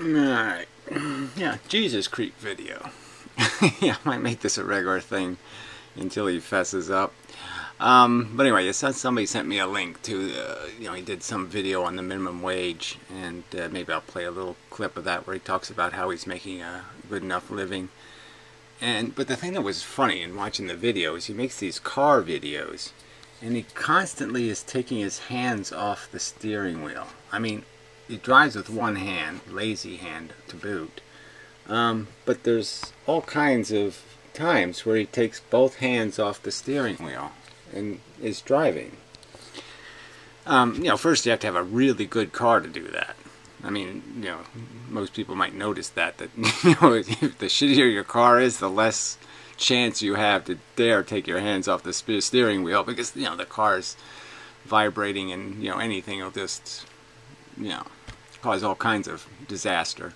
Alright. Yeah, Jesus creep video. Yeah, I might make this a regular thing until he fesses up. But anyway, somebody sent me a link to, he did some video on the minimum wage, and maybe I'll play a little clip of that where he talks about how he's making a good enough living. But the thing that was funny in watching the video is he makes these car videos, and he constantly is taking his hands off the steering wheel. I mean, he drives with one hand, lazy hand to boot. But there's all kinds of times where he takes both hands off the steering wheel and is driving. First you have to have a really good car to do that. I mean, most people might notice that the shittier your car is, the less chance you have to dare take your hands off the steering wheel, because the car's vibrating, and anything will just cause all kinds of disaster.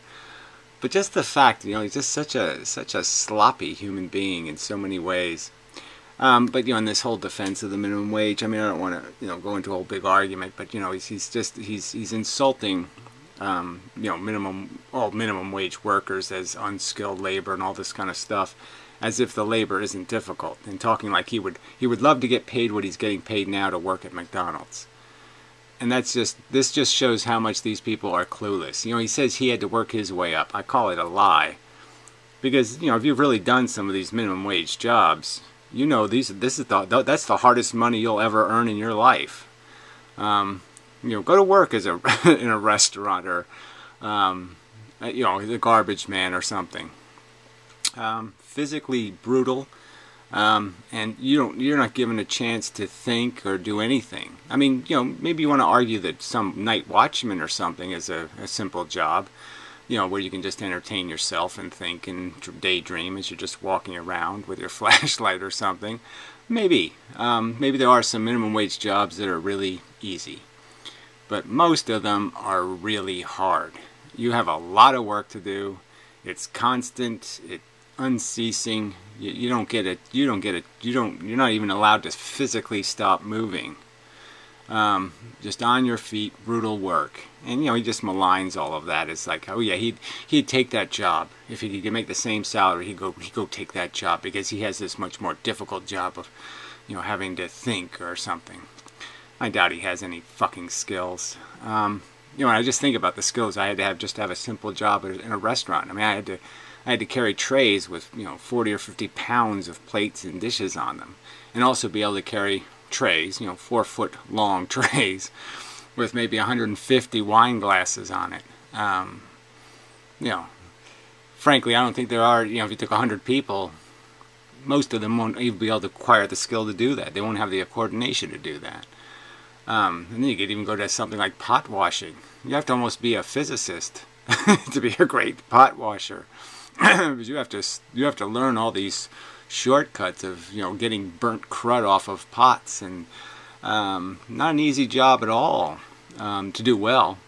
But just the fact, he's just such a sloppy human being in so many ways. But in this whole defense of the minimum wage, I mean, I don't want to go into a whole big argument, but he's insulting minimum wage workers as unskilled labor and all this kind of stuff, as if the labor isn't difficult, and talking like he would love to get paid what he's getting paid now to work at McDonald's. And this just shows how much these people are clueless. He says he had to work his way up. I call it a lie, because if you've really done some of these minimum wage jobs, that's the hardest money you'll ever earn in your life. Go to work as in a restaurant, or the garbage man or something. Physically brutal. And you're not given a chance to think or do anything. I mean, maybe you want to argue that some night watchman or something is a simple job, where you can just entertain yourself and think and daydream as you're just walking around with your flashlight or something. Maybe there are some minimum wage jobs that are really easy, but most of them are really hard. You have a lot of work to do. It's constant. It's unceasing. You're not even allowed to physically stop moving. Just on your feet, brutal work. And he just maligns all of that. It's like, oh yeah, he'd take that job if he could make the same salary. He'd go take that job because he has this much more difficult job of having to think or something. I doubt he has any fucking skills. I just think about the skills I had to have just to have a simple job in a restaurant. I mean, I had to carry trays with 40 or 50 pounds of plates and dishes on them, and also be able to carry trays, 4-foot long trays with maybe 150 wine glasses on it. Frankly, I don't think there are. If you took 100 people, most of them won't even be able to acquire the skill to do that. They won't have the coordination to do that. And then you could even go to something like pot washing. You have to almost be a physicist to be a great pot washer. Because you have to learn all these shortcuts of getting burnt crud off of pots, and not an easy job at all to do well.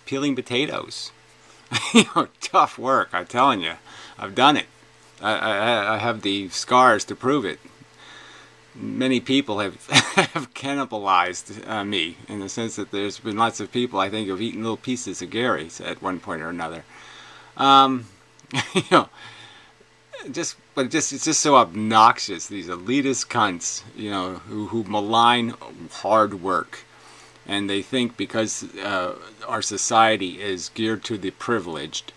Peeling potatoes, tough work. I'm telling you, I've done it. I have the scars to prove it. Many people have cannibalized me, in the sense that there's been lots of people I think have eaten little pieces of Gary's at one point or another. It's just so obnoxious, these elitist cunts, who malign hard work, and they think because our society is geared to the privileged,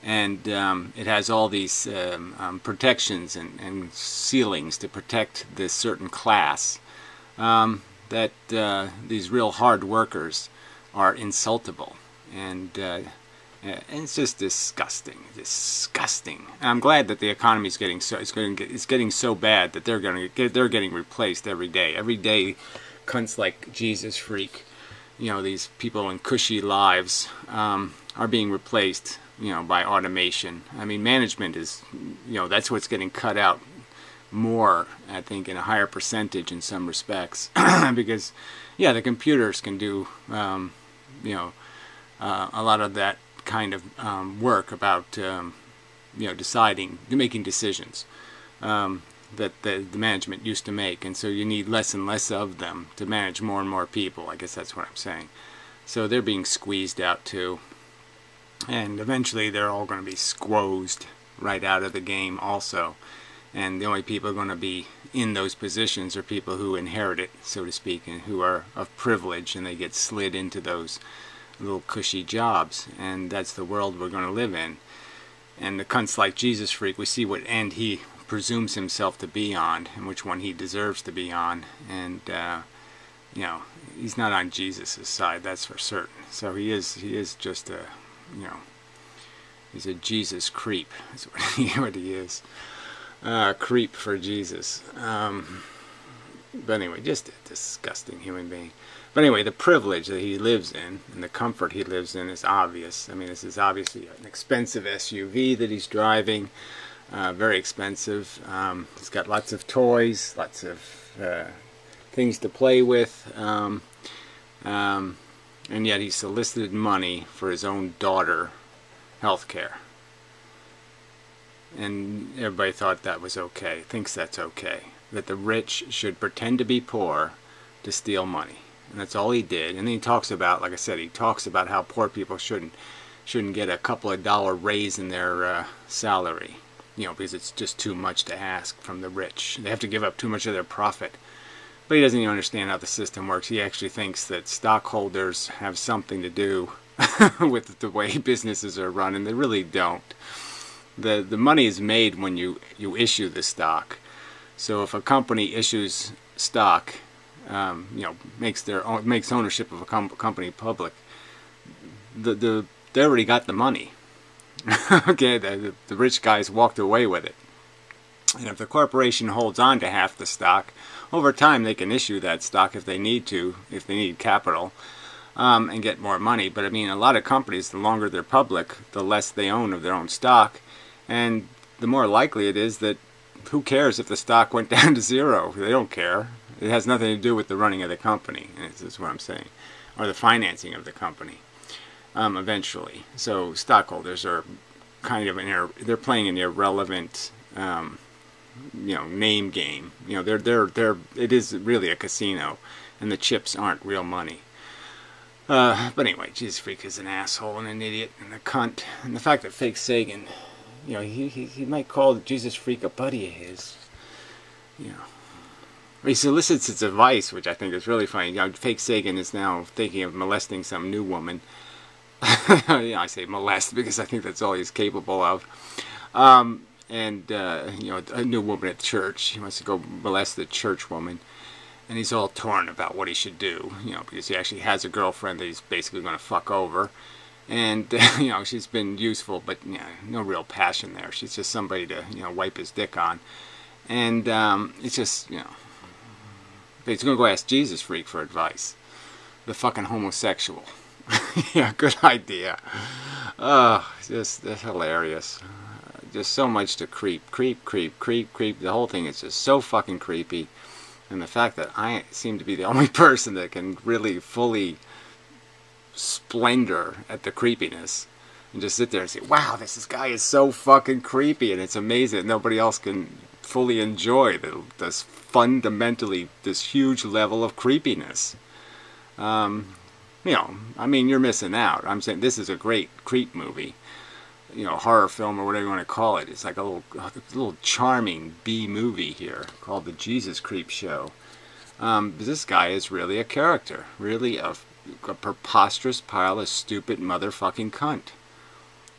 and it has all these protections and ceilings to protect this certain class, that these real hard workers are insultable, and it's just disgusting. And I'm glad that the economy is getting so bad that they're getting replaced every day. Every day, cunts like Jesus Freak, these people in cushy lives, are being replaced, by automation. I mean, management is, that's what's getting cut out more, I think, in a higher percentage in some respects, because, the computers can do, a lot of that kind of work about making decisions that the management used to make, and so you need less and less of them to manage more and more people. I guess that's what I'm saying. So they're being squeezed out too. And eventually they're all going to be squozed right out of the game also. And the only people who are going to be in those positions are people who inherit it, so to speak, and who are of privilege, and they get slid into those little cushy jobs. And that's the world we're going to live in. And the cunts like Jesus Freak, we see what end he presumes himself to be on, and which one he deserves to be on. And you know, he's not on Jesus' side, that's for certain. So he is just a, you know, he's a Jesus creep. That's what he is. Creep for Jesus. But anyway, just a disgusting human being. But anyway, the privilege that he lives in and the comfort he lives in is obvious. I mean, this is obviously an expensive SUV that he's driving. Very expensive. He's got lots of toys, lots of things to play with. And yet he solicited money for his own daughter health care. And everybody thought that was okay, thinks that's okay. That the rich should pretend to be poor to steal money. And that's all he did. And then he talks about, like I said, he talks about how poor people shouldn't get a couple of dollar raise in their salary. You know, because it's just too much to ask from the rich. They have to give up too much of their profit. But he doesn't even understand how the system works. He actually thinks that stockholders have something to do with the way businesses are run, and they really don't. The money is made when you issue the stock. So if a company issues stock, you know, makes ownership of a company public, they already got the money. Okay, the rich guys walked away with it. And if the corporation holds on to half the stock, over time they can issue that stock if they need to, if they need capital, and get more money. But I mean, a lot of companies, the longer they're public, the less they own of their own stock, and the more likely it is that who cares if the stock went down to zero? They don't care. It has nothing to do with the running of the company, is what I'm saying, or the financing of the company. Eventually, so stockholders are kind of they're playing an irrelevant, you know, name game. You know, it is really a casino, and the chips aren't real money. But anyway, Jesus Freak is an asshole and an idiot and a cunt, and the fact that Fake Sagan, you know, he might call Jesus Freak a buddy of his, you know. He solicits its advice, which I think is really funny. You know, Fake Sagan is now thinking of molesting some new woman. You know, I say molest because I think that's all he's capable of. And you know, a new woman at church. He wants to go molest the church woman, and he's all torn about what he should do. You know, because he actually has a girlfriend that he's basically going to fuck over, and you know, she's been useful, but you know, no real passion there. She's just somebody to, you know, wipe his dick on, and it's just, you know, but he's going to go ask Jesus Freak for advice, the fucking homosexual. Yeah, good idea. Oh, just hilarious. Just so much to creep. The whole thing is just so fucking creepy. And the fact that I seem to be the only person that can really fully splendor at the creepiness and just sit there and say, wow, this guy is so fucking creepy, and it's amazing that nobody else can fully enjoy this fundamentally, this huge level of creepiness. You know, I mean, you're missing out. I'm saying this is a great creep movie, you know, horror film or whatever you want to call it. It's like a little charming B movie here called The Jesus Creep Show. This guy is really a character, really a preposterous pile of stupid motherfucking cunt.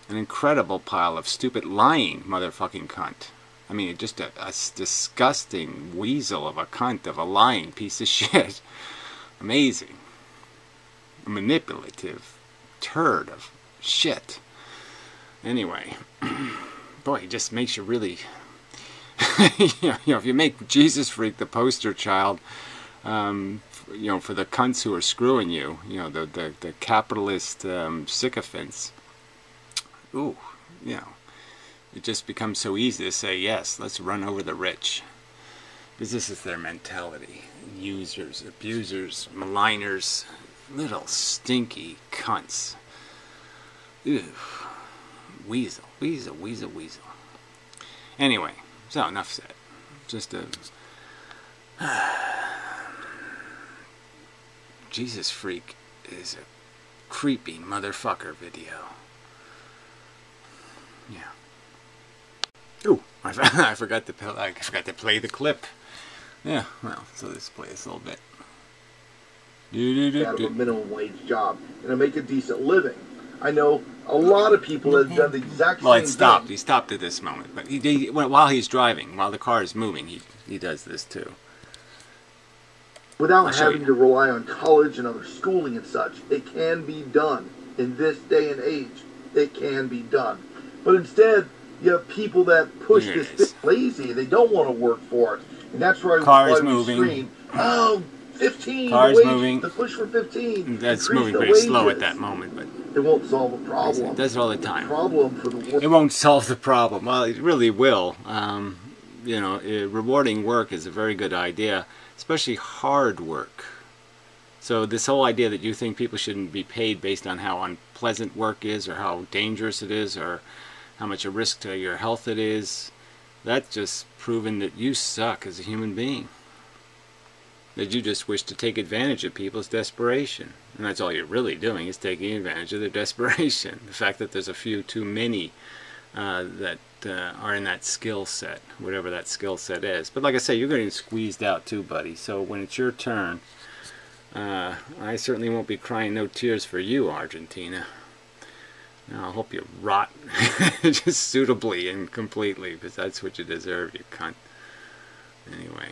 An incredible pile of stupid lying motherfucking cunt. I mean, just a disgusting weasel of a cunt, of a lying piece of shit. Amazing. A manipulative turd of shit. Anyway, boy, it just makes you really, you know, if you make Jesus Freak the poster child, you know, for the cunts who are screwing you, you know, the capitalist sycophants, ooh, you know, it just becomes so easy to say, yes, let's run over the rich. Because this is their mentality. Users, abusers, maligners, little stinky cunts. Ew. Weasel. Anyway, so enough said. Just a Jesus Freak is a creepy motherfucker video. Yeah. Ooh, I forgot to play the clip. Yeah, well, so let's play this a little bit. Out of a minimum wage job and to make a decent living. I know a lot of people that have done the exact same Well, it stopped. thing. He stopped at this moment, but while he's driving, while the car is moving, he does this too. Without having to rely on college and other schooling and such. It can be done. In this day and age, it can be done. But instead, you have people that push this lazy. They don't want to work for it. And that's why we scream, oh, 15, Car's moving. The push for 15. That's moving pretty slow at that moment, but it won't solve the problem. It does it all the time. Problem for the work. It won't solve the problem. Well, it really will. You know, rewarding work is a very good idea, especially hard work. So this whole idea that you think people shouldn't be paid based on how unpleasant work is or how dangerous it is or how much a risk to your health it is, that's just proven that you suck as a human being. That you just wish to take advantage of people's desperation. And that's all you're really doing, is taking advantage of their desperation. The fact that there's a few too many that are in that skill set, whatever that skill set is. But like I say, you're getting squeezed out too, buddy. So when it's your turn, I certainly won't be crying no tears for you, Argentina. Now, I hope you rot just suitably and completely, because that's what you deserve, you cunt. Anyway,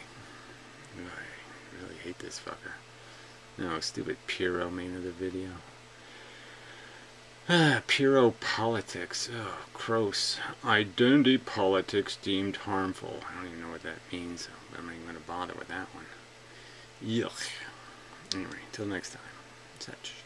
I really hate this fucker. No, stupid Piro made of the video. Piro politics. Oh, gross. Identity politics deemed harmful. I don't even know what that means, so I'm not even going to bother with that one. Yuck. Anyway, until next time. Such.